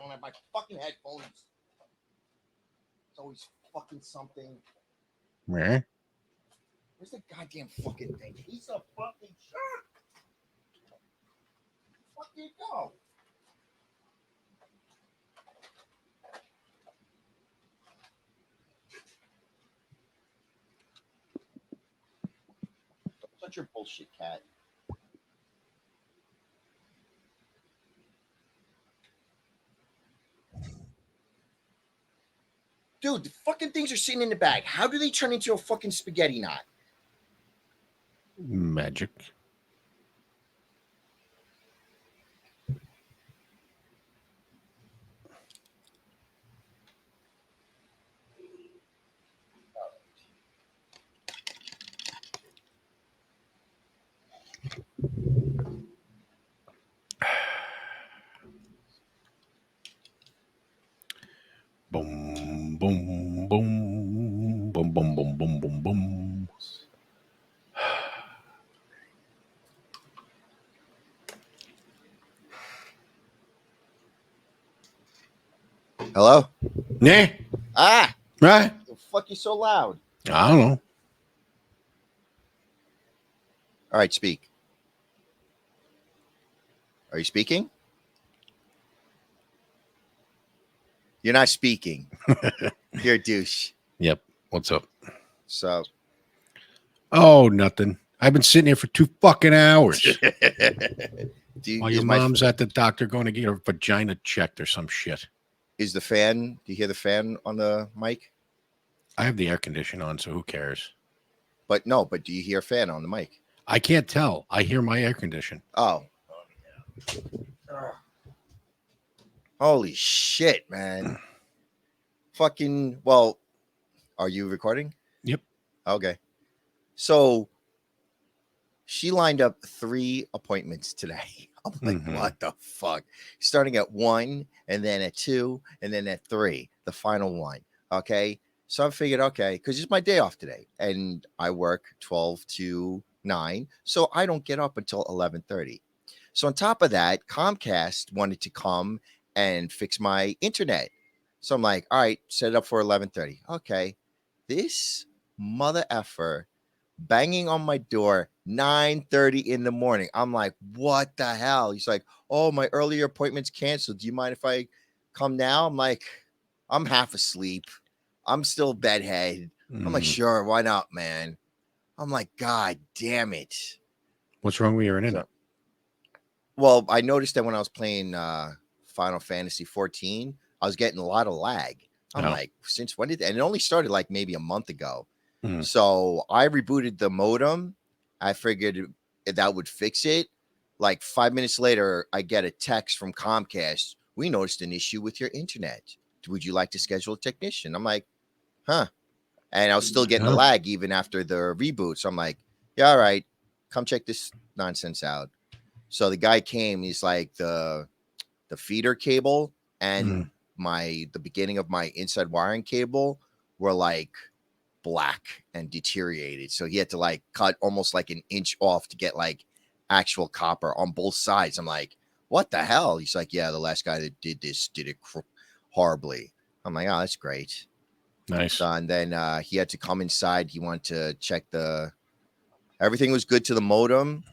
don't have my fucking headphones. It's always fucking something. Where? Where's the goddamn fucking thing? Piece of fucking shit. Fuck you go. Don't touch your bullshit, cat. Dude, the fucking things are sitting in the bag. How do they turn into a fucking spaghetti knot? Magic. Boom, boom, boom, boom, boom, boom, boom, boom, boom. Hello? Nah. Ah! Right? The fuck you so loud? I don't know. All right, speak. Are you speaking? You're not speaking. You're a douche. Yep. What's up? So. Oh, nothing. I've been sitting here for 2 fucking hours. While your mom's at the doctor going to get her vagina checked or some shit. Is the fan? Do you hear the fan on the mic? I have the air conditioner on, so who cares? But no, but do you hear a fan on the mic? I can't tell. I hear my air conditioner. Oh. Holy shit, man. Fucking, well, are you recording? Yep. Okay. So she lined up 3 appointments today. I'm like, what the fuck? Starting at 1 and then at 2 and then at 3, the final one. Okay. So I figured, okay, because it's my day off today and I work 12 to 9. So I don't get up until 11:30. So on top of that, Comcast wanted to come and fix my internet. So I'm like, all right, set it up for 11:30. Okay. This mother effer banging on my door 9:30 in the morning. I'm like, what the hell? He's like, oh, my earlier appointment's canceled. Do you mind if I come now? I'm like, I'm half asleep. I'm still bedhead. I'm like, sure, why not, man? I'm like, God damn it. What's wrong with your internet? Well, I noticed that when I was playing Final Fantasy 14, I was getting a lot of lag. I'm like, since when did and it only started like maybe a month ago. So I rebooted the modem. I figured that would fix it. Like 5 minutes later, I get a text from Comcast. We noticed an issue with your internet. Would you like to schedule a technician? I'm like, huh. And I was still getting the lag even after the reboot. So I'm like, yeah, all right, come check this nonsense out. So the guy came, he's like the feeder cable and the beginning of my inside wiring cable were like black and deteriorated. So he had to like cut almost like an inch off to get like actual copper on both sides. I'm like, what the hell? He's like, yeah, the last guy that did this did it horribly. I'm like, oh, that's great. Nice. So, and then he had to come inside. He wanted to check everything was good to the modem,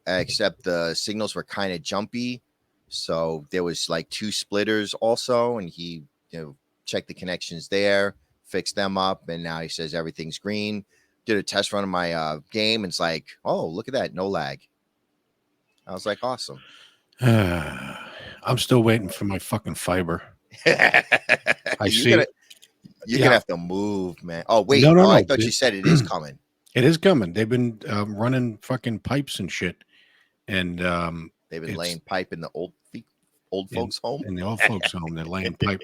except the signals were kind of jumpy. So there was like 2 splitters also, and he checked the connections there, fixed them up, and now he says everything's green. Did a test run of my game, and it's like, oh, look at that, no lag. I was like, awesome. I'm still waiting for my fucking fiber. I see. You're gonna have to move, man. Oh wait, no. I thought you said it is coming. It is coming. They've been running fucking pipes and shit, and they've been laying pipe in the old folks' home. In the old folks' home, they're laying pipe.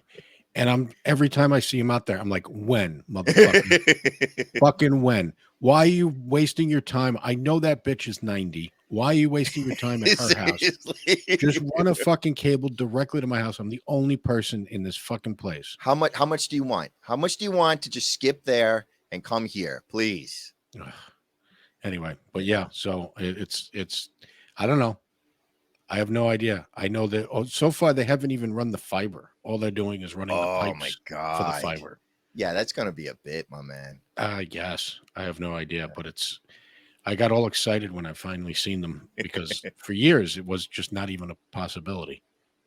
And every time I see him out there, I'm like, when, motherfucker? Fucking when? Why are you wasting your time? I know that bitch is 90. Why are you wasting your time at her house? Just run a fucking cable directly to my house. I'm the only person in this fucking place. How much do you want? How much do you want to just skip there and come here, please? Anyway, but yeah, so it's I don't know. I have no idea. I know that so far they haven't even run the fiber. All they're doing is running the Oh my pipes for the God. fiber. Yeah, that's gonna be a bit, my man. I guess. I have no idea, but I got all excited when I finally seen them because for years it was just not even a possibility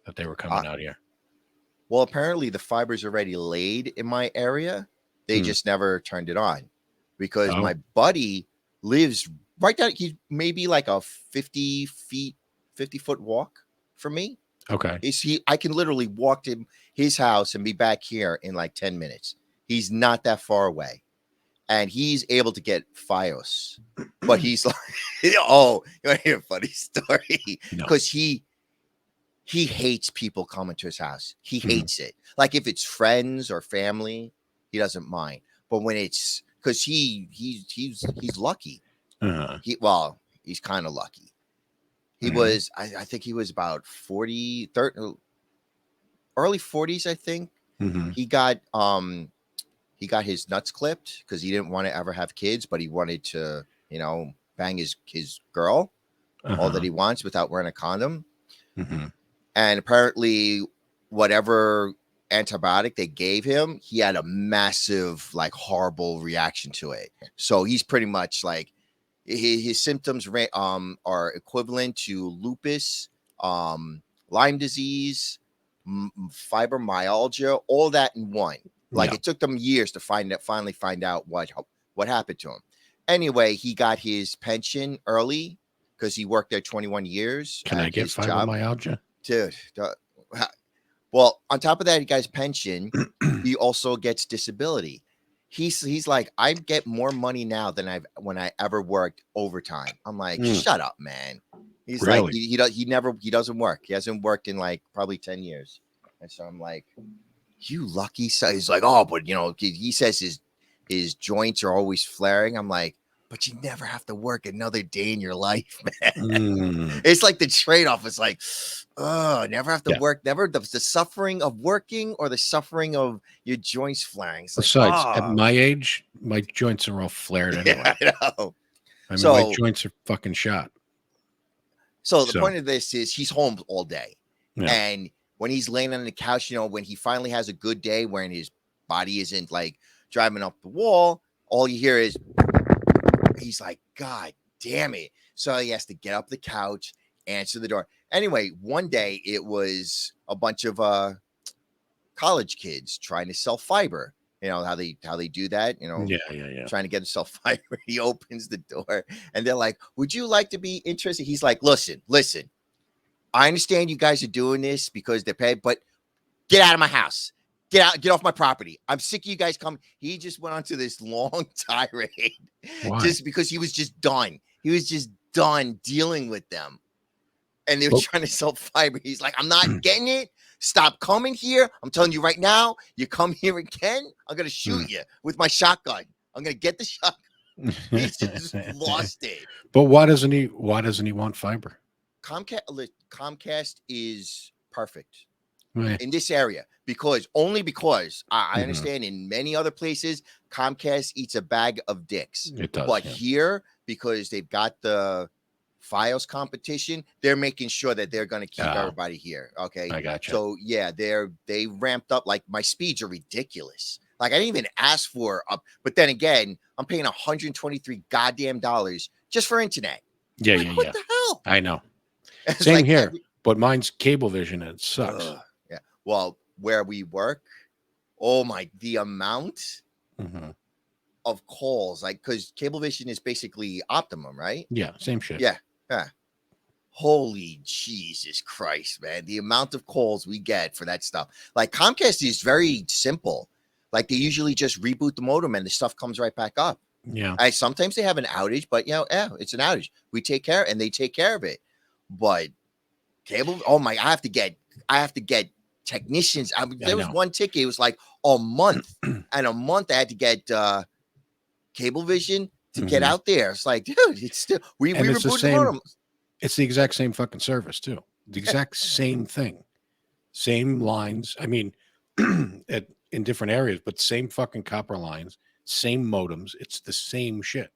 that they were Uh, coming out here. well, apparently the fiber's already laid in my area. They Hmm. just never turned it on because Oh, my buddy lives right down. He's maybe like a 50-foot walk from me. okay. I can literally walk to his house and be back here in like 10 minutes. He's not that far away. And he's able to get Fios. But he's like, oh, you want to hear a funny story? No. Because he hates people coming to his house. He Mhm. hates it. Like if it's friends or family, he doesn't mind. But when it's because he's lucky. Uh, He's kind of lucky. He Mhm. was, I think he was about 40, 30, early 40s, I think. Mhm. He got his nuts clipped because he didn't want to ever have kids, but he wanted to, bang his girl, all that Uh-huh. he wants without wearing a condom. Mhm. And apparently, whatever antibiotic they gave him, he had a massive, like, horrible reaction to it. So he's pretty much like his symptoms are equivalent to lupus, Lyme disease, fibromyalgia, all that in one. Like Yeah. it took them years to finally find out what happened to him. Anyway, he got his pension early because he worked there 21 years Can I at get his job. fibromyalgia? Dude, well, on top of that, he got his pension. He also gets disability. He's like, I get more money now than when I ever worked overtime. I'm like, Mm, shut up, man. He's like, really? he doesn't work. He hasn't worked in like probably 10 years. And so I'm like, you lucky. So he's like, oh, but he says his joints are always flaring. I'm like, but you never have to work another day in your life, man. Mm, It's like the trade-off is like, oh, never have to yeah. work, never the suffering of working or the suffering of your joints flaring. It's like, Besides, at my age, my joints are all flared yeah, anyway. I know. I mean, my So, joints are fucking shot. the So, point of this is he's home all day. yeah. And when he's laying on the couch, when he finally has a good day when his body isn't like driving up the wall, all you hear is he's like, God damn it. So he has to get up the couch, answer the door. Anyway, one day it was a bunch of college kids trying to sell fiber. You know how they do that, Yeah. trying to get himself fiber. He opens the door and they're like, would you like to be interested? He's like, listen. I understand you guys are doing this because they're paid, but get out of my house. Get off my property. I'm sick of you guys coming. He just went on to this long tirade Why? just because he was just done. He was just done dealing with them. And they were Well, trying to sell fiber. He's like, I'm not getting it. Stop coming here. I'm telling you right now, you come here again, I'm going to shoot you with my shotgun. I'm going to get the shotgun. He just lost it. But why doesn't he want fiber? Comcast is perfect Eh, in this area because I mhm. understand in many other places Comcast eats a bag of dicks, It does. but Yeah. here because they've got the Fios competition, they're making sure that they're going to keep everybody here. Okay, I gotcha. so yeah, they ramped up. Like my speeds are ridiculous. Like I didn't even ask for up, but then again, I'm paying $123 goddamn dollars just for internet. Yeah, Like what yeah. the hell? I know. It's Same like here, but mine's Cablevision and it sucks. yeah. Well, where we work, oh my, the amount Mhm. of calls, like because Cablevision is basically Optimum, right? Yeah, same shit. Yeah. Holy Jesus Christ, man. The amount of calls we get for that stuff. Like Comcast is very simple. Like they usually just reboot the modem and the stuff comes right back up. Yeah. Sometimes they have an outage, but it's an outage. We take care and they take care of it. But cable, oh my, I have to get technicians. There was one ticket, it was like a month. And a month I had to get Cablevision to get out there. It's like, dude, it's still we rebooted the modem. It's the exact same fucking service too. The exact same thing. Same lines. I mean, in different areas, but same fucking copper lines, same modems. It's the same shit.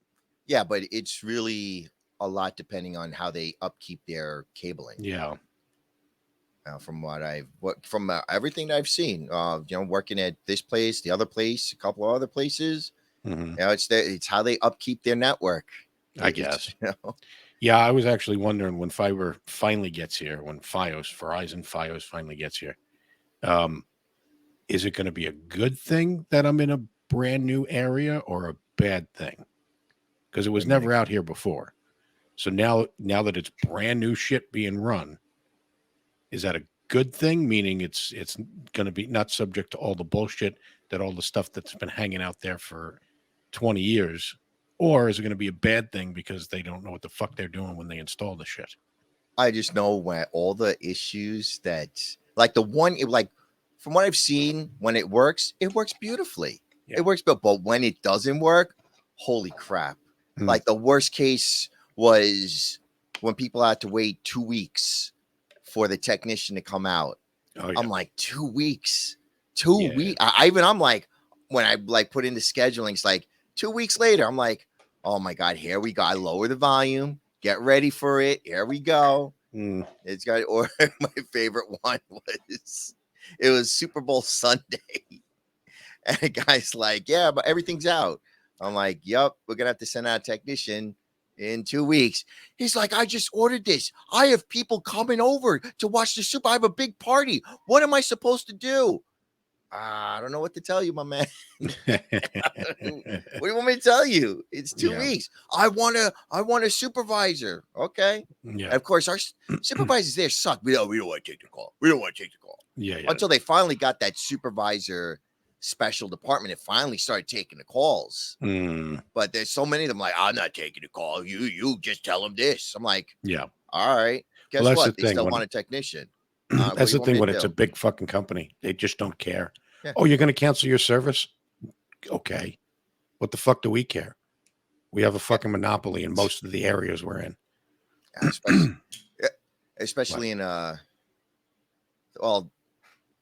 Yeah, but it's really a lot depending on how they upkeep their cabling. Yeah. From everything that I've seen, working at this place, the other place, a couple of other places, Mhm. it's how they upkeep their network. I It's guess. Yeah, I was actually wondering when fiber finally gets here, when Verizon Fios finally gets here, um, is it going to be a good thing that I'm in a brand new area or a bad thing? Because it Wait was a minute. never out here before. So now that it's brand new shit being run, is that a good thing? Meaning it's going to be not subject to all the bullshit that all the stuff that's been hanging out there for 20 years, or is it going to be a bad thing because they don't know what the fuck they're doing when they install the shit? I just know when all the issues that, like the one, like from what I've seen, when it works beautifully. Yeah. It works, but when it doesn't work, holy crap! Hmm. Like the worst case was when people had to wait 2 weeks for the technician to come out. Oh yeah. I'm like 2 weeks, 2 weeks. Yeah. I'm like, when I like put in the scheduling, it's like 2 weeks later. I'm like, oh my god, here we go. I lower the volume, get ready for it. Here we go. Mm. It's got, or my favorite one was, it was Super Bowl Sunday, and the guy's like, yeah, but everything's out. I'm like, yep, we're gonna have to send out a technician in 2 weeks. He's like, I just ordered this. I have people coming over to watch the Super. I have a big party. What am I supposed to do? I don't know what to tell you, my man. What do you want me to tell you? It's two Yeah. weeks. I want a supervisor. Okay. Yeah. And of course, our supervisors there suck. We don't want to take the call. We don't want to take the call. Yeah. Yeah. Until they finally got that supervisor special department, it finally started taking the calls. Mm. But there's so many of them, like, I'm not taking the call. You just tell them this. I'm like, Yeah. all right. Well, Guess that's the what? They thing. still When want a technician. What do that's you the want thing me when to it's a do? big fucking company, they just don't care. Yeah. Oh, you're going to cancel your service? Okay. What the fuck do we care? We have a Yeah. fucking monopoly in most of the areas we're in. Especially, yeah, What? especially in well,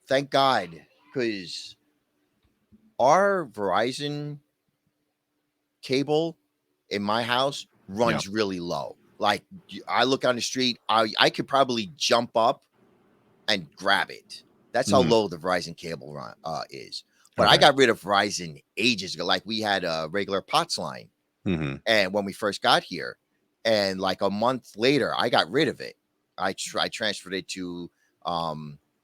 thank God, because our Verizon cable in my house Yeah. runs really low. Like I look on the street, I could probably jump up and grab it. That's how Mm. low the Verizon cable run is. But I Okay. got rid of Verizon ages ago. Like we had a regular POTS line, Hmm. and when we first got here, and like a month later, I got rid of it. I transferred it to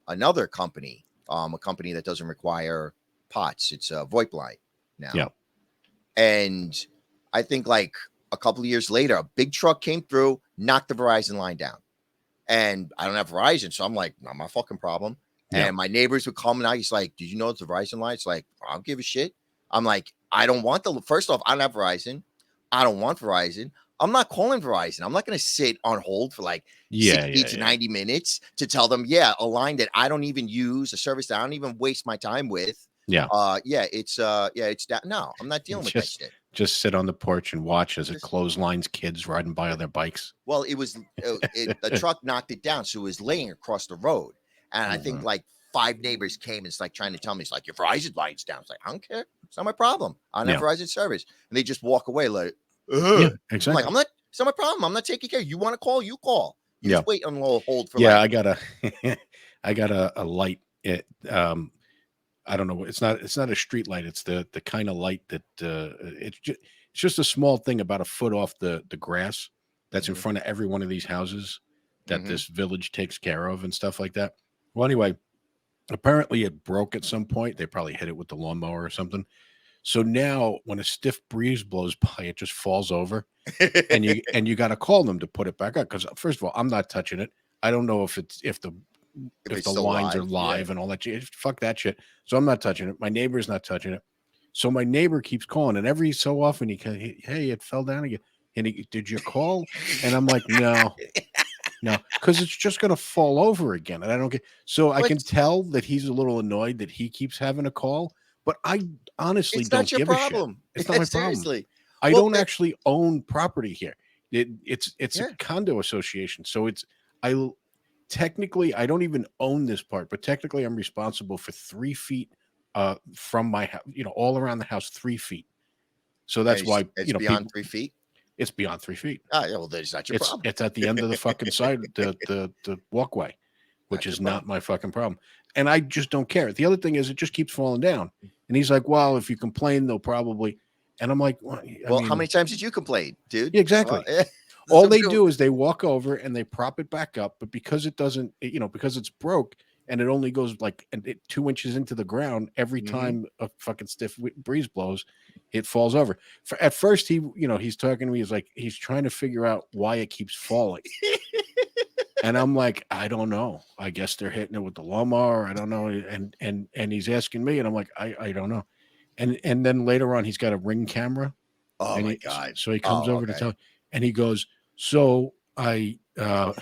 another company, a company that doesn't require POTS. It's a VoIP line Yeah. now. And I think like a couple of years later, a big truck came through, knocked the Verizon line down. And I don't have Verizon, so I'm like, not my fucking problem. Yeah. And my neighbors would come out. He's like, did you know it's a Verizon line? It's like, I don't give a shit. I'm like, I don't want first off, I don't have Verizon. I don't want Verizon. I'm not calling Verizon. I'm not going to sit on hold for like Yeah. 60 Yeah. to Yeah. 90 minutes to tell them, yeah, a line that I don't even use, a service that I don't even waste my time with. Yeah. It's that. No, I'm not dealing with that shit. Just sit on the porch and watch as it Just, clotheslines kids riding by on their bikes. well, it was the truck knocked it down, so it was laying across the road, and I think Mhm. like 5 neighbors came and it's like trying to tell me, it's like, your Verizon line's down. It's like, I don't care, it's not my problem. I don't have Yeah. Verizon service, and they just walk away like, Yeah. ugh. I'm Exactly. like, I'm not. It's not my problem. I'm not taking care. You want to call? You call. You Yeah. just wait on a little hold for Yeah. like. I got a, I got a light. I don't know. It's not a street light. It's the kind of light that it's just a small thing about a foot off the grass that's in Mhm, front of every one of these houses that mhm. this village takes care of and stuff like that. Well, anyway, apparently it broke at some point. They probably hit it with the lawnmower or something. So now when a stiff breeze blows by, it just falls over, and you got to call them to put it back up. Because first of all, I'm not touching it. I don't know If if it's the still lines are live, yeah. live and all that shit. Fuck that shit. So I'm not touching it. My neighbor's not touching it. So my neighbor keeps calling, and every so often hey, it fell down again. And did you call? And I'm like, no, because it's just gonna fall over again. And I don't get, so I But can tell that he's a little annoyed that he keeps having a call, but I honestly it's not don't your give a shit. problem. It's not my problem. Seriously. I Well, don't actually own property here. It's a yeah. condo association, so I technically I don't even own this part, but technically I'm responsible for 3 feet from my house, all around the house, 3 feet. So And that's why it's beyond people, 3 feet. it's beyond 3 feet. Ah, yeah. Well, that's not your problem. It's at the end of the fucking side, the walkway. which That's your is not problem. my fucking problem. And I just don't care. The other thing is it just keeps falling down. And he's like, well, if you complain, they'll probably. And I'm like, well, I Well, how mean, many times did you complain, dude? yeah, Well, exactly. yeah. All So, they do is they walk over and they prop it back up, but because it doesn't, because it's broke and it only goes like 2 inches into the ground, every mhm. time a fucking stiff breeze blows, it falls over. At first, he's talking to me. He's like, he's trying to figure out why it keeps falling. And I'm like, I don't know. I guess they're hitting it with the lawnmower. I don't know. And he's asking me, and I'm like, I don't know. And then later on, he's got a Ring camera, Oh and my God. so he comes Oh, over to okay. tell, and he goes, so so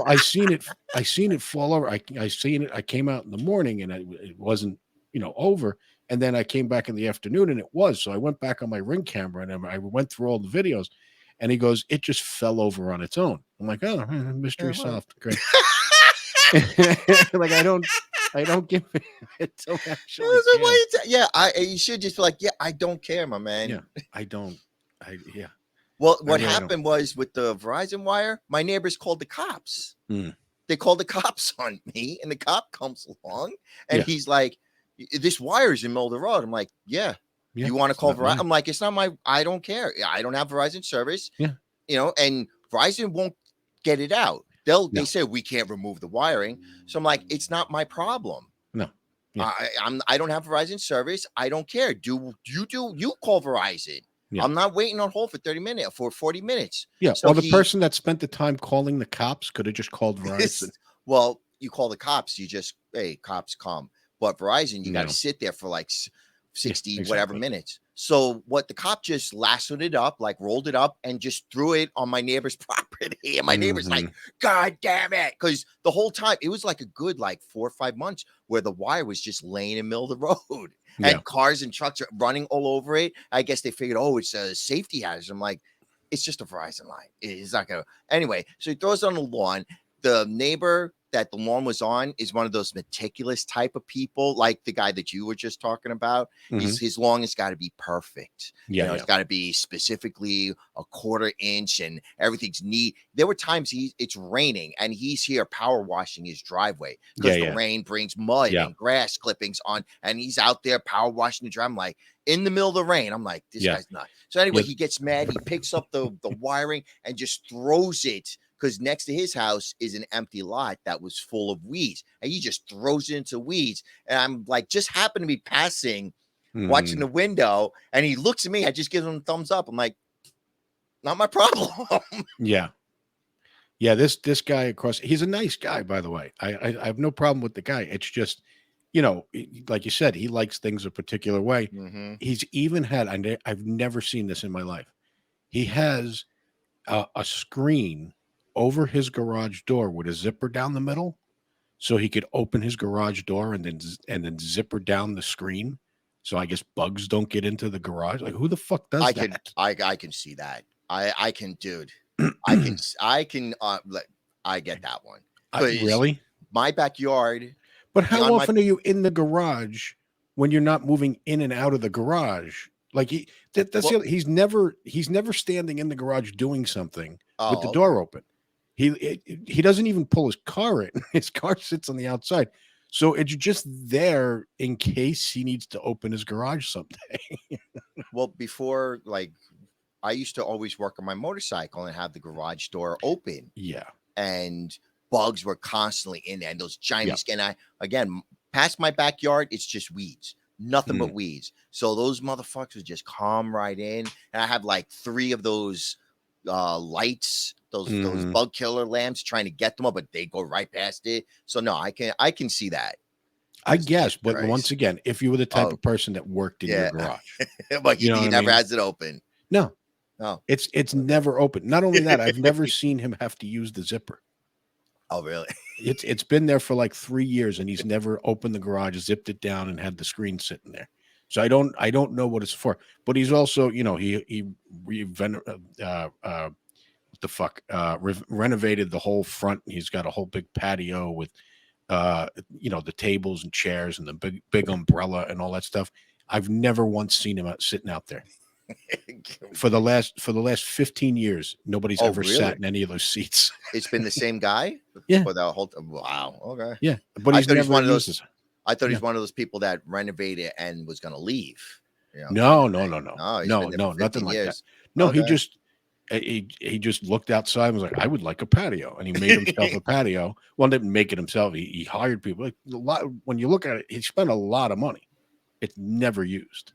I seen it fall over. I seen it. I came out in the morning, and it wasn't over. And then I came back in the afternoon, and it was. So I went back on my Ring camera, and I went through all the videos. And he goes, it just fell over on its own. I'm like, oh, mystery Well. solved. Great. Like I don't give it till actually So care. yeah, you should just be like, yeah, I don't care, my man. Yeah, I don't. Yeah. Well, I what really don't. happened was with the Verizon wire, my neighbors called the cops. Mm. They called the cops on me, and the cop comes along, and Yeah. he's like, "This wire's in the middle of the road." I'm like, "Yeah." Yeah. You want to It's call not Verizon? mine. I'm like, "It's not my. I don't care. I don't have Verizon service." Yeah. And Verizon won't get it out. They No. say we can't remove the wiring. So I'm like, it's not my problem. No. Yeah. I don't have Verizon service. I don't care. You call Verizon. Yeah. I'm not waiting on hold for 30 minutes for 40 minutes. Yeah. So Or the person that spent the time calling the cops could have just called Verizon. well, you call the cops, you just, hey, cops come. But Verizon, you got No. to sit there for like 60 Yeah, whatever exactly. minutes. So what the cop just lassoed it up, like rolled it up and just threw it on my neighbor's property. And my neighbor's like, God damn it. Because the whole time it was like a good like 4 or 5 months where the wire was just laying in the middle of the road. Yeah. And cars and trucks are running all over it. I guess they figured, oh, it's a safety hazard. I'm like, it's just a Verizon line. It's not gonna anyway. So he throws it on the lawn. The neighbor that the lawn was on is one of those meticulous type of people, like the guy that you were just talking about. His lawn has got to be perfect. Yeah. It's got to be specifically a quarter inch and everything's neat. There were times it's raining and he's here power washing his driveway because the rain brings mud and grass clippings on, and he's out there power washing the drive. I'm like, in the middle of the rain, I'm like, this guy's nuts. So anyway, he gets mad. He picks up the wiring and just throws it, because next to his house is an empty lot that was full of weeds, and he just throws it into weeds. And I'm like, just happened to be passing, watching the window, and he looks at me. I just give him a thumbs up. I'm like, not my problem. Yeah. This guy across, he's a nice guy, by the way. I have no problem with the guy. It's just, like you said, he likes things a particular way. He's even had, I've never seen this in my life. He has a screen over his garage door with a zipper down the middle, so he could open his garage door and then zipper down the screen. So I guess bugs don't get into the garage. Like, who the fuck does that? I can see that. I can, dude. I get that one. Really? My backyard. But how often are you in the garage when you're not moving in and out of the garage? Like he's never standing in the garage doing something with the door open. He doesn't even pull his car in. His car sits on the outside. So it's just there in case he needs to open his garage someday. Well, before, like, I used to always work on my motorcycle and have the garage door open. Yeah. And bugs were constantly in there. And those giant, and again, past my backyard, it's just weeds. Nothing but weeds. So those motherfuckers would just come right in. And I have like 3 of those lights, those bug killer lamps, trying to get them up, but they go right past it. So no, I can see that. I guess, but once again, if you were the type of person that worked in your garage, but he never has it open. No, it's never open. Not only that, I've never seen him have to use the zipper. Oh, really? It's been there for like 3 years, and he's never opened the garage, zipped it down, and had the screen sitting there. So I don't know what it's for. But he's also, renovated the whole front. He's got a whole big patio with, the tables and chairs and the big umbrella and all that stuff. I've never once seen him sitting out there. For the last 15 years, nobody's Oh, ever really? sat in any of those seats. It's been the same guy Yeah. for the whole wow. Okay. Yeah. But I he's thought he's never one of used those. this. I thought Yeah. he's one of those people that renovated and was going to leave. Kind No, of no, thing. no, no. No, he's been No, there for no, nothing 15 like that. years. No, Okay. he just looked outside and was like, I would like a patio. And he made himself a patio. Well, didn't make it himself. He hired people. Like a lot, when you look at it, he spent a lot of money. It's never used.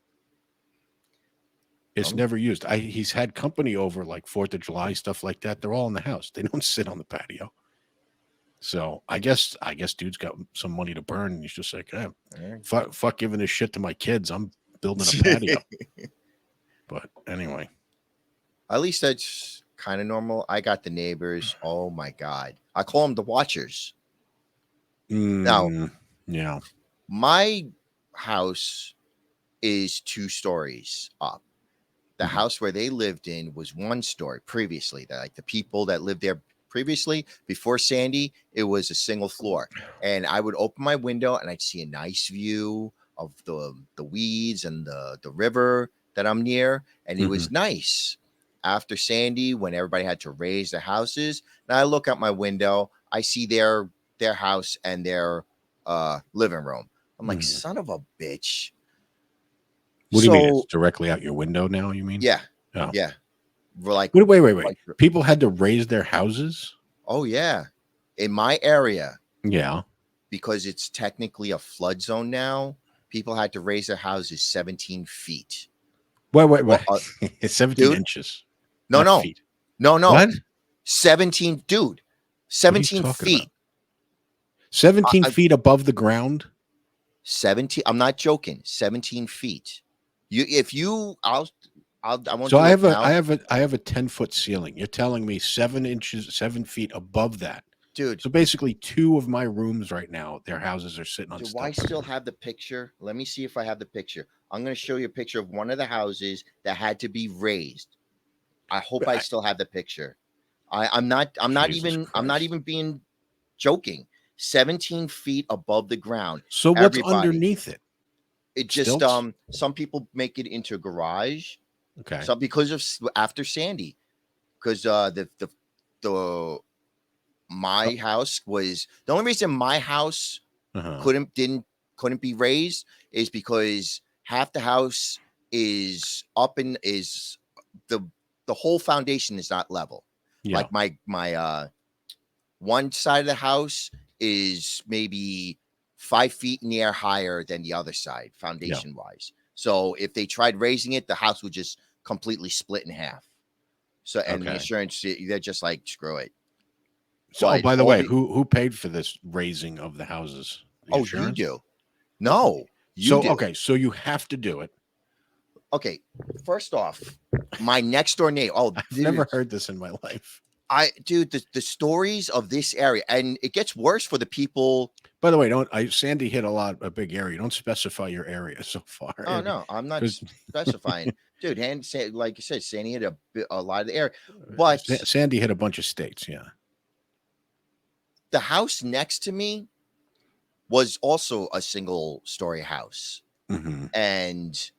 It's never used. He's had company over like 4th of July, stuff like that. They're all in the house. They don't sit on the patio. So I guess dude's got some money to burn. And he's just like, fuck giving this shit to my kids. I'm building a patio. But anyway. At least that's kind of normal. I got the neighbors. Oh my God. I call them the watchers. Now, yeah. My house is 2 stories up. The house where they lived in was 1 story previously. That like the people that lived there previously before Sandy, it was a single floor. And I would open my window and I'd see a nice view of the weeds and the river that I'm near. And it was nice. After Sandy, when everybody had to raise their houses, now I look out my window, I see their house and their living room. I'm like, son of a bitch. What do you mean? It's directly out your window now, you mean? Yeah. Oh. Yeah. We're like, wait. People had to raise their houses? Oh, yeah. In my area. Yeah. Because it's technically a flood zone now, people had to raise their houses 17 feet. Wait. It's 17 inches. No. Feet. No. What? 17, dude. 17 feet. About? 17 feet above the ground? 17. I'm not joking. 17 feet. I won't. So I have a 10-foot ceiling. You're telling me 7 feet above that, dude. So basically 2 of my rooms right now, their houses are sitting on. Do I still have the picture? Let me see if I have the picture. I'm going to show you a picture of one of the houses that had to be raised. I hope I still have the picture. I'm not even being joking. 17 feet above the ground. So what's underneath it? It just stilts? Some people make it into a garage. Okay. So because of after Sandy, because my house was the only reason my house couldn't be raised is because half the house is up and is the whole foundation is not level. Yeah. Like my one side of the house is maybe 5 feet in the air higher than the other side, foundation wise. So if they tried raising it, the house would just completely split in half. So and the insurance, they're just like, screw it. So by the way, who paid for this raising of the houses? The insurance? You do. No, you do. Okay, so you have to do it. Okay, first off, my next door neighbor. Oh, I've never heard this in my life. The stories of this area, and it gets worse for the people. By the way, Sandy hit a big area. Don't specify your area so far. Oh no, I'm not specifying, dude. Like you said, Sandy hit a lot of the area, but Sandy hit a bunch of states. Yeah, the house next to me was also a single-story house, and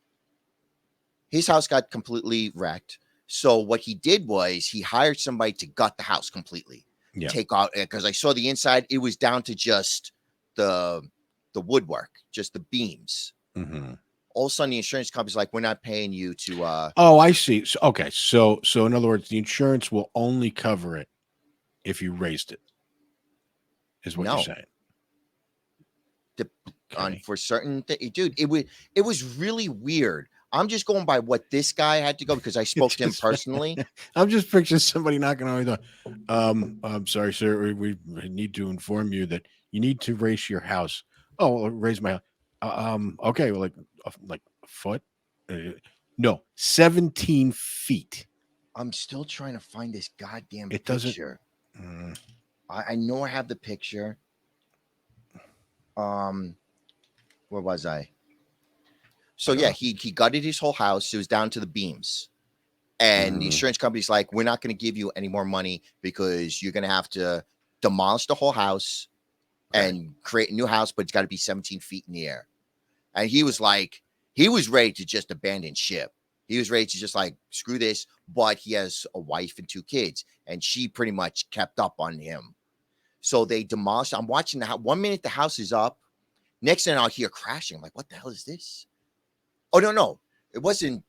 his house got completely wrecked. So what he did was he hired somebody to gut the house completely, take out, because I saw the inside. It was down to just the woodwork, just the beams. All of a sudden, the insurance company's like, "We're not paying you to." Oh, I see. So, okay, so in other words, the insurance will only cover it if you raised it. Is what you're saying? For certain dude, it was really weird. I'm just going by what this guy had to go because I spoke to him personally. I'm just picturing somebody knocking on the door. I'm sorry, sir. We need to inform you that you need to raise your house. Oh, I'll raise my house. Okay, well, like a foot? No, 17 feet. I'm still trying to find this goddamn picture. I know I have the picture. Where was I? So yeah, he gutted his whole house. It was down to the beams. And the insurance company's like, we're not going to give you any more money because you're going to have to demolish the whole house and create a new house, but it's got to be 17 feet in the air. And he was like, he was ready to just abandon ship. He was ready to just like screw this, but he has a wife and 2 kids, and she pretty much kept up on him. So they demolished. I'm watching the house. 1 minute the house is up. Next thing I'll hear crashing. I'm like, what the hell is this? Oh, no. It wasn't.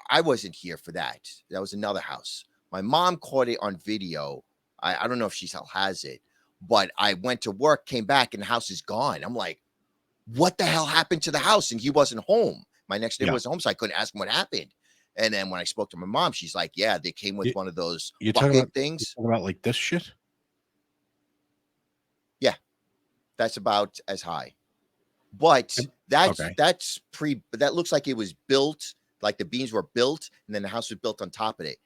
I wasn't here for that. That was another house. My mom caught it on video. I don't know if she still has it, but I went to work, came back, and the house is gone. I'm like, what the hell happened to the house? And he wasn't home. My next neighbor wasn't home, so I couldn't ask him what happened. And then when I spoke to my mom, she's like, yeah, they came with one of those bucket things. You talking about like this shit? Yeah, that's about as high. But that looks like it was built, like the beams were built, and then the house was built on top of it.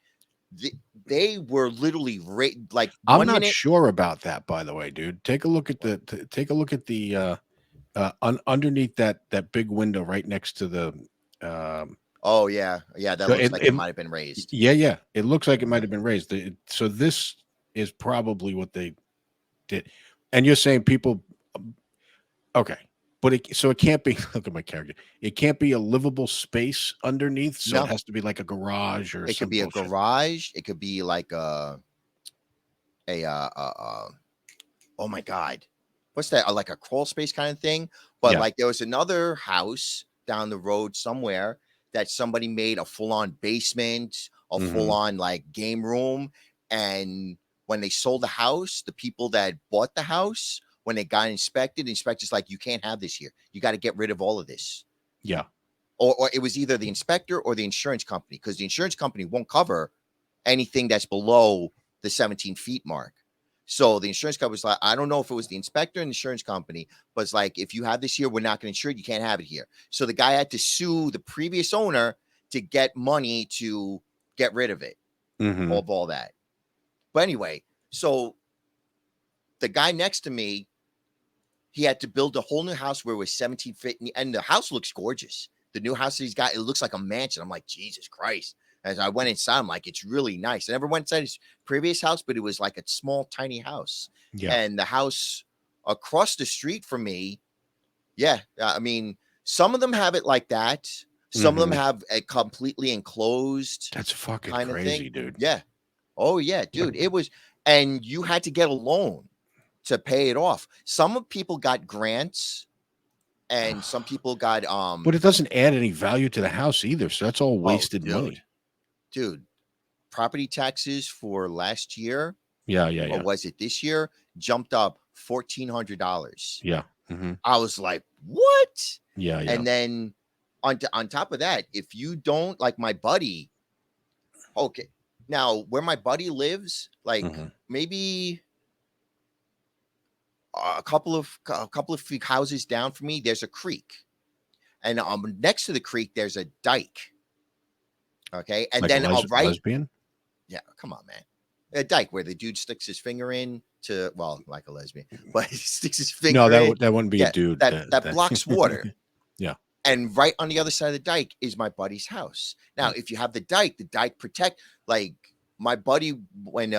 They were literally like. I'm not sure about that, by the way, dude. Take a look at the underneath that big window right next to the. Oh yeah, that looks like it might have been raised. Yeah, it looks like it might have been raised. So this is probably what they did, and you're saying people. Okay. But it can't be. Look at my character. It can't be a livable space underneath. So it has to be like a garage or. It could be a garage. It could be like oh my god, what's that? Like a crawl space kind of thing. But like there was another house down the road somewhere that somebody made a full on basement, a full on like game room, and when they sold the house, the people that bought the house. When they got inspected, the inspector's like, you can't have this here. You got to get rid of all of this. Yeah. Or it was either the inspector or the insurance company, because the insurance company won't cover anything that's below the 17 feet mark. So the insurance company was like, I don't know if it was the inspector and the insurance company, but it's like, if you have this here, we're not going to insure it. You can't have it here. So the guy had to sue the previous owner to get money to get rid of it, of all that. But anyway, so the guy next to me, he had to build a whole new house where it was 17 feet, and the house looks gorgeous. The new house that he's got, it looks like a mansion. I'm like, Jesus Christ. As I went inside, I'm like, it's really nice. I never went inside his previous house, but it was like a small, tiny house. Yeah. And the house across the street from me, I mean, some of them have it like that. Some of them have a completely enclosed. That's fucking kind crazy, of thing. Dude. Yeah. Oh, yeah, dude. It was, and you had to get a loan to pay it off. Some people got grants, and some people got but it doesn't add any value to the house either, so that's all wasted money. Dude, property taxes for last year, or was it this year, jumped up $1,400. Yeah. I was like, what? Yeah. And then on top of that, if you don't, like my buddy, okay, now where my buddy lives, like maybe a couple of houses down from me, there's a creek, and next to the creek there's a dike. Okay, and like then lesbian. Yeah, come on, man. A dike where the dude sticks his finger in to, well, like a lesbian, but he sticks his finger. No, that wouldn't be a dude. That blocks water. Yeah. And right on the other side of the dike is my buddy's house. Now, if you have the dike protect. Like my buddy, when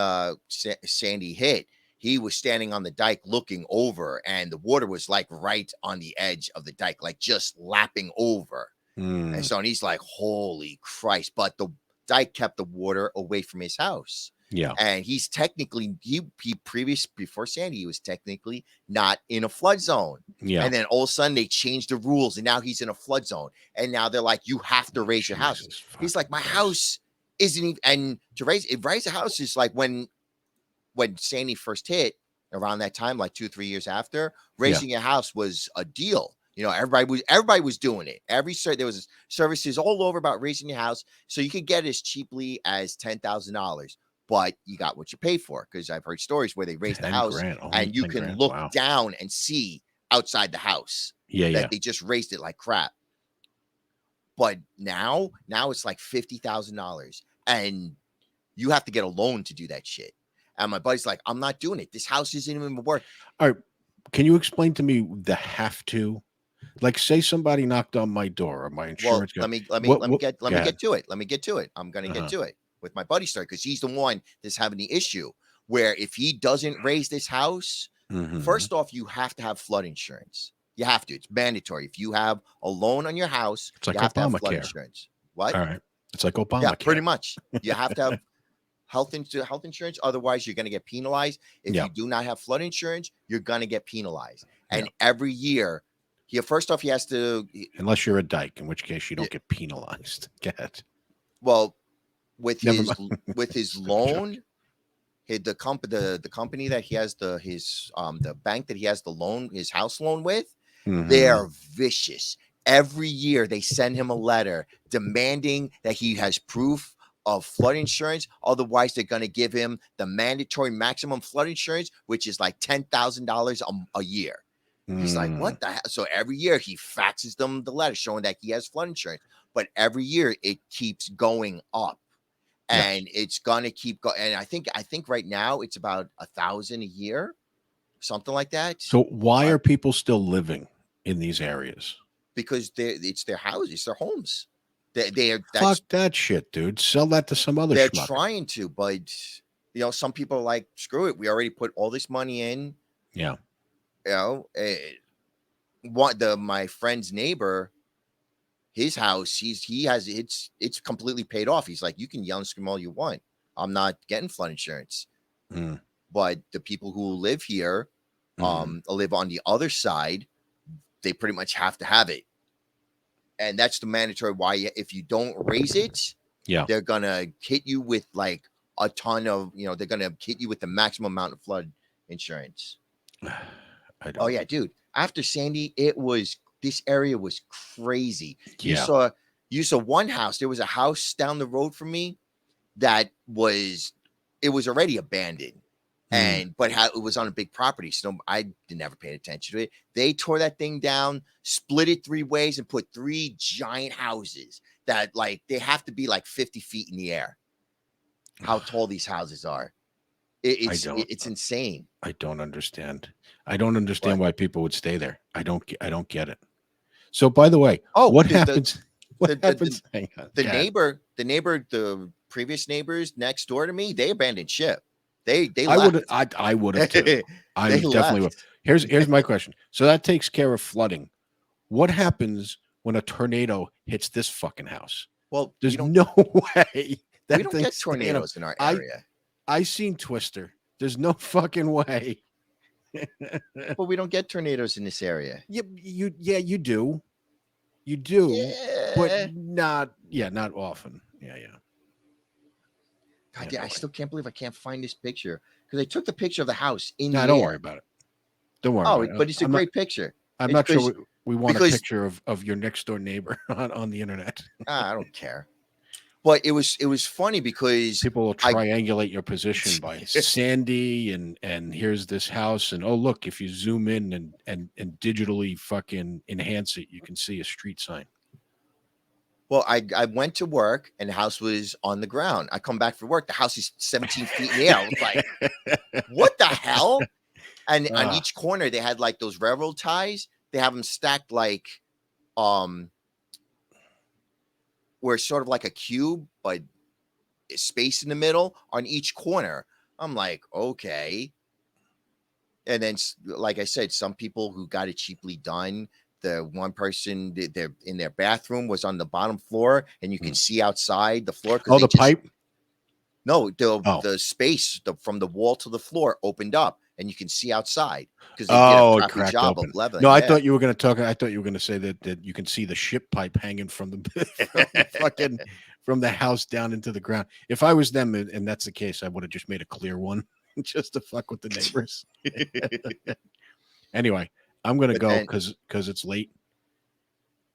Sandy hit, he was standing on the dike looking over, and the water was like right on the edge of the dike, like just lapping over. And so, and he's like, holy Christ. But the dike kept the water away from his house. Yeah. And he's technically, before Sandy, he was technically not in a flood zone. Yeah. And then all of a sudden they changed the rules, and now he's in a flood zone. And now they're like, you have to raise your house. He's like, my house isn't even, and to raise a house is like when Sandy first hit around that time, like 2-3 years after, raising a house was a deal. You know, everybody was doing it. There was services all over about raising your house, so you could get as cheaply as $10,000, but you got what you pay for. Because I've heard stories where they raise the house and you can look down and see outside the house. That they just raised it like crap. But now it's like $50,000, and you have to get a loan to do that shit. And my buddy's like, I'm not doing it. This house isn't even worth. All right, can you explain to me the have to? Like, say somebody knocked on my door, or my insurance. Well, let me get to it. Let me get to it. I'm going to get to it with my buddy's story, because he's the one that's having the issue. Where if he doesn't raise this house, first off, you have to have flood insurance. You have to. It's mandatory. If you have a loan on your house, it's like you have to have flood Obamacare. insurance. What? All right. It's like Yeah, pretty Obamacare. much. You have to have health insurance. Otherwise, you're going to get penalized. If Yeah. you do not have flood insurance, you're going to get penalized. Yeah. And every year, first off, he has to. Unless you're a dyke, in which case you Yeah, don't get penalized. Get it? well, with Never his mind. with his Stupid joke. loan, the company that he has the bank that he has the loan, his house loan with, they Mhm. are vicious. Every year they send him a letter demanding that he has proof of flood insurance. Otherwise, they're going to give him the mandatory maximum flood insurance, which is like $10,000 a year. He's like, Mm. what the hell? So every year he faxes them the letter showing that he has flood insurance. But every year it keeps going up. Yes. And it's gonna keep going. And I think right now it's about 1,000 a year, something like that. So why are people still living in these areas? Because it's their houses, it's their homes. They're Fuck that shit, dude. Sell that to some other they're schmuck. trying to, but some people are like, screw it. We already put all this money in. Yeah. My friend's neighbor, his house, he has it's completely paid off. He's like, you can yell and scream all you want. I'm not getting flood insurance. Mm. But the people who live here, live on the other side, they pretty much have to have it. And that's the mandatory why if you don't raise it, Yeah. they're gonna hit you with like a ton of, they're gonna hit you with the maximum amount of flood insurance. I don't. Oh yeah, dude. After Sandy, this area was crazy. Yeah. You saw one house. There was a house down the road from me that was already abandoned. But it was on a big property, so I never paid attention to it. They tore that thing down, split it 3 ways, and put 3 giant houses that like they have to be like 50 feet in the air. How tall these houses are. It's insane. I don't understand. I don't understand why people would stay there. I don't get it. So by the way, what happens? What happens? Hang on. The previous neighbors next door to me, they abandoned ship. They left. I would have too. I definitely would. Here's my question. So that takes care of flooding. What happens when a tornado hits this fucking house? Well, there's no way that we don't get tornadoes in our area. I seen Twister. There's no fucking way. But we don't get tornadoes in this area. You do. You do, but not often. Yeah. God, I still can't believe I can't find this picture because I took the picture of the house in the air. Don't worry about it. Don't worry. Oh, but it's a great picture. I'm not sure we want a picture of your next door neighbor on the internet. I don't care. But it was funny because people will triangulate your position by Sandy and here's this house and oh look, if you zoom in and digitally fucking enhance it, you can see a street sign. Well, I went to work and the house was on the ground. I come back for work, the house is 17 feet in the air. I was like, what the hell? And on each corner they had like those railroad ties. They have them stacked like where it's sort of like a cube, but space in the middle on each corner. I'm like, okay. And then, like I said, some people who got it cheaply done. The one person, they're in their bathroom was on the bottom floor, and you can see outside the floor. Oh, the pipe? No, the space from the wall to the floor opened up, and you can see outside because they did a crappy job of leveling. No, I thought you were going to talk. I thought you were going to say that you can see the ship pipe hanging from the from the house down into the ground. If I was them, and that's the case, I would have just made a clear one just to fuck with the neighbors. Anyway, I'm going to go because it's late.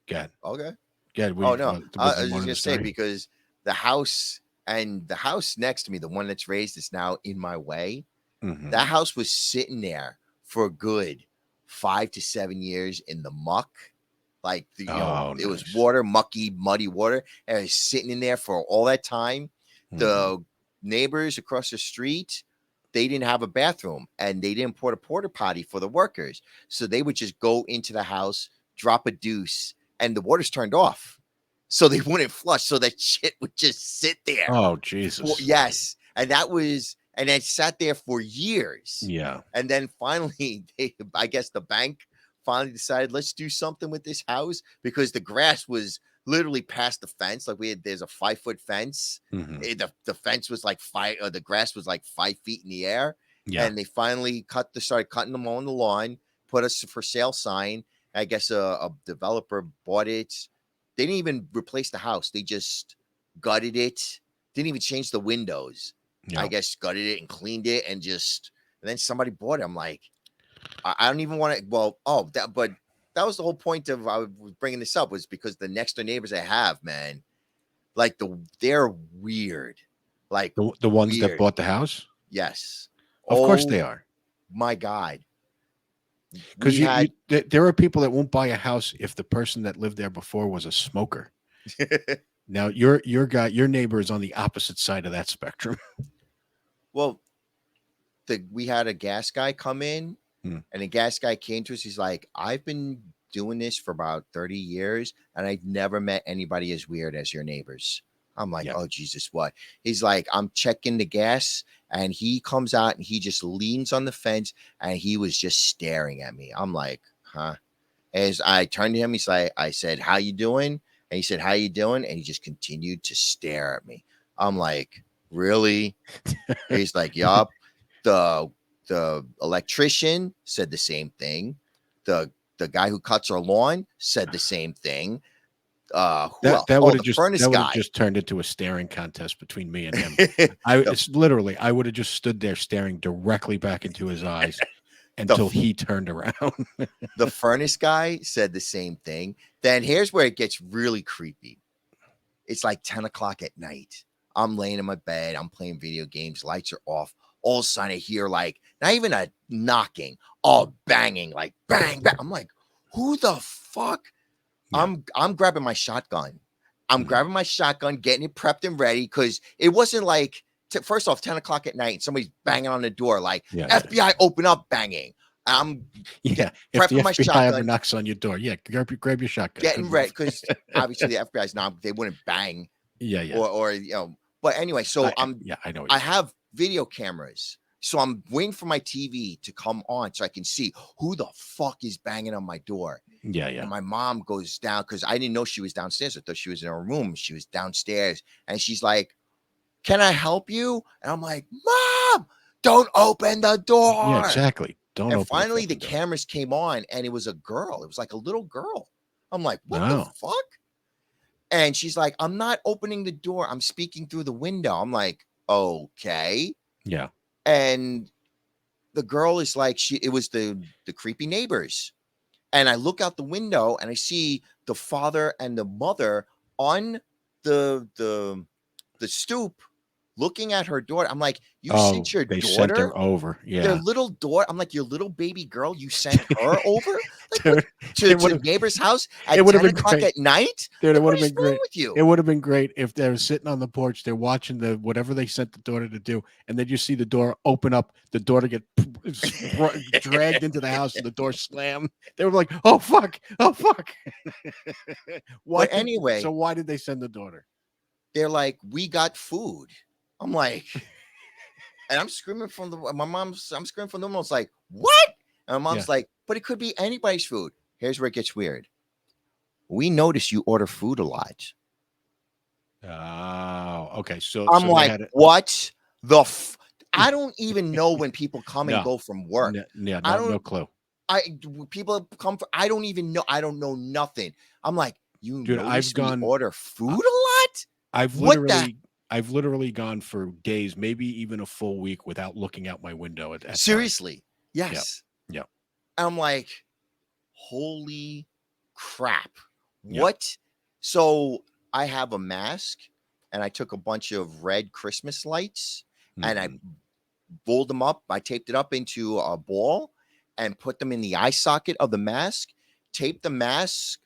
Good. Okay. Good. Oh no, I was just going to say because the house next to me, the one that's raised, is now in my way. Mm-hmm. That house was sitting there for a good 5 to 7 years in the muck. Like, it was mucky, muddy water. And it was sitting in there for all that time. Mm-hmm. The neighbors across the street, they didn't have a bathroom and they didn't put a porta potty for the workers. So they would just go into the house, drop a deuce, and the water's turned off. So they wouldn't flush. So that shit would just sit there. Oh, Jesus. Yes. And it sat there for years. Yeah. And then finally, I guess the bank finally decided, let's do something with this house, because the grass was literally past the fence. Like there's a 5-foot fence. The fence was like the grass was like 5 feet in the air. Yeah. And they finally started cutting them on the lawn, put us for sale sign. I guess a developer bought it. They didn't even replace the house. They just gutted it. Didn't even change the windows. Yeah. I guess gutted it and cleaned it and then somebody bought it. I'm like, I don't even want to. Well, but that was the whole point of I was bringing this up, was because the next door neighbors I have, man, like they're weird. Like The ones that weird. bought the house? Yes. Of course they are. My God. Because there are people that won't buy a house if the person that lived there before was a smoker. Now your neighbor is on the opposite side of that spectrum. Well, we had a gas guy come in, and the gas guy came to us. He's like, I've been doing this for about 30 years, and I've never met anybody as weird as your neighbors. I'm like, oh, Jesus, what? He's like, I'm checking the gas, and he comes out and he just leans on the fence, and he was just staring at me. I'm like, huh? As I turned to him, I said, how you doing? And he said, how you doing? And he just continued to stare at me. I'm like, really? He's like, yup. The electrician said the same thing. The guy who cuts our lawn said the same thing. That would have just turned into a staring contest between me and him. I would have just stood there staring directly back into his eyes until he turned around. The furnace guy said the same thing. Then here's where it gets really creepy. It's like 10 o'clock at night. I'm laying in my bed. I'm playing video games. Lights are off. All of a sudden I hear, like, not even a knocking, all banging, like bang, bang. I'm like, who the fuck? Yeah. I'm grabbing my shotgun. Grabbing my shotgun, getting it prepped and ready, because it wasn't like, first off, 10 o'clock at night, and somebody's banging on the door, like, FBI, open up, banging. I'm prepping my shotgun. If ever knocks on your door, grab your shotgun. Getting ready, because obviously the FBI's not, they wouldn't bang. Or but anyway, so I know. I have video cameras. So I'm waiting for my TV to come on so I can see who the fuck is banging on my door. Yeah. And my mom goes down, because I didn't know she was downstairs. I thought she was in her room. She was downstairs. And she's like, can I help you? And I'm like, Mom, don't open the door. Yeah, exactly. Don't open. And finally the cameras came on, and it was a girl. It was like a little girl. I'm like, what the fuck? And she's like, I'm not opening the door. I'm speaking through the window. I'm like, okay. Yeah. And the girl is like, it was the creepy neighbors. And I look out the window and I see the father and the mother on the stoop looking at her daughter. I'm like, you sent your daughter? They sent her over. Yeah. Their little daughter. I'm like, your little baby girl, you sent her over? Like, to the neighbor's house at 10 o'clock at night? Dude, it would have been great. With you? It would have been great if they were sitting on the porch, they're watching whatever they sent the daughter to do, and then you see the door open up, the daughter get dragged into the house, and the door slammed. They were like, oh, fuck. Anyway. So why did they send the daughter? They're like, we got food. I'm like, and I'm screaming from I'm screaming from the room. It's like, what? And my mom's like, but it could be anybody's food. Here's where it gets weird. We notice you order food a lot. Oh, okay. So I'm like, what the I don't even know when people come and go from work. No clue. People come for, I don't even know. I don't know nothing. I'm like, Dude, we order food a lot? I've literally gone for days, maybe even a full week, without looking out my window at seriously. Time. Yes. Yeah. I'm like, holy crap. What? So I have a mask, and I took a bunch of red Christmas lights, and I rolled them up. I taped it up into a ball and put them in the eye socket of the mask. Taped the mask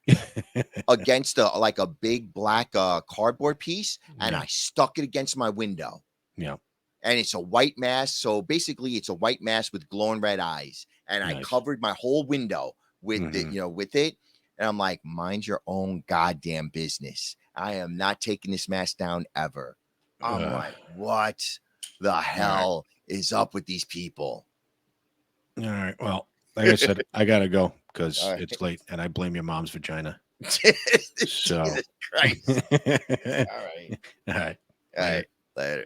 against a big black cardboard piece, and I stuck it against my window. Yeah. And it's a white mask. So basically it's a white mask with glowing red eyes. And I covered my whole window with it, with it. And I'm like, mind your own goddamn business. I am not taking this mask down ever. I'm like, what the hell is up with these people? All right. Well, like I said, I gotta go. because All right. it's late and I blame your mom's vagina. So, Jesus Christ. all All right. right. All right. Later.